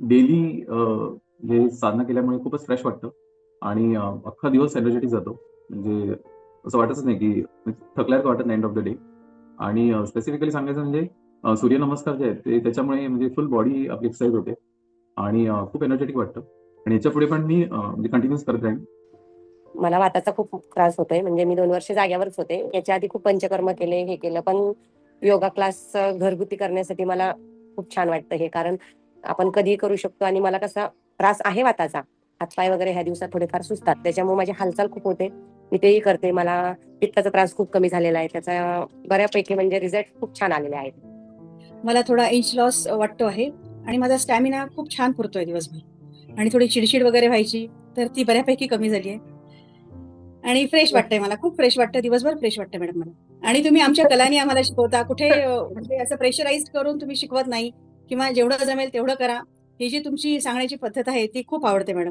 Daily हे साधना केल्यामुळे खूपच फ्रेश वाटतं आणि अख्खा दिवस एनर्जेटिक जातो. म्हणजे असं वाटतच नाही, की म्हणजे थकल्यासारखं वाटत नाही एंड ऑफ द डे. आणि स्पेसिफिकली सांगायचं म्हणजे सूर्यनमस्कार जे आहेत ते त्याच्यामुळे म्हणजे फुल बॉडी आपली एक्सरसाइज होते आणि खूप एनर्जेटिक वाटतं आणि याच्यापुढे पण मी म्हणजे कंटिन्यूअस करत राहीन. मला वाताचा खूप त्रास होतोय. म्हणजे मी 2 वर्ष जाग्यावरच होते. याच्या आधी खूप पंचकर्म केले, हे केलं. पण योगा क्लास घरगुती करण्यासाठी मला खूप छान वाटतं हे. कारण आपण कधीही करू शकतो आणि मला कसा त्रास आहे वाताचा. हातपाय वगैरे ह्या दिवसात थोडेफार सुजतात. त्याच्यामुळे माझी हालचाल खूप होते. मी तेही करते. मला पित्ताचा त्रास खूप कमी झालेला आहे. त्याचा बऱ्यापैकी म्हणजे रिझल्ट खूप छान आलेले आहेत. मला थोडा इंच लॉस वाटतो आहे आणि माझा स्टॅमिना खूप छान पुरतोय दिवसभर आणि थोडी चिडचिड वगैरे व्हायची तर ती बऱ्यापैकी कमी झाली आहे आणि फ्रेश वाटतंय मला. खूप फ्रेश वाटतं. दिवसभर फ्रेश वाटतं मॅडम मला. आणि तुम्ही आमच्या कलानी आम्हाला शिकवता. कुठे म्हणजे असं प्रेशराईज करून तुम्ही शिकवत नाही किंवा जेवढं जमेल तेवढं करा. ही जी तुमची सांगण्याची पद्धत आहे ती खूप आवडते मॅडम.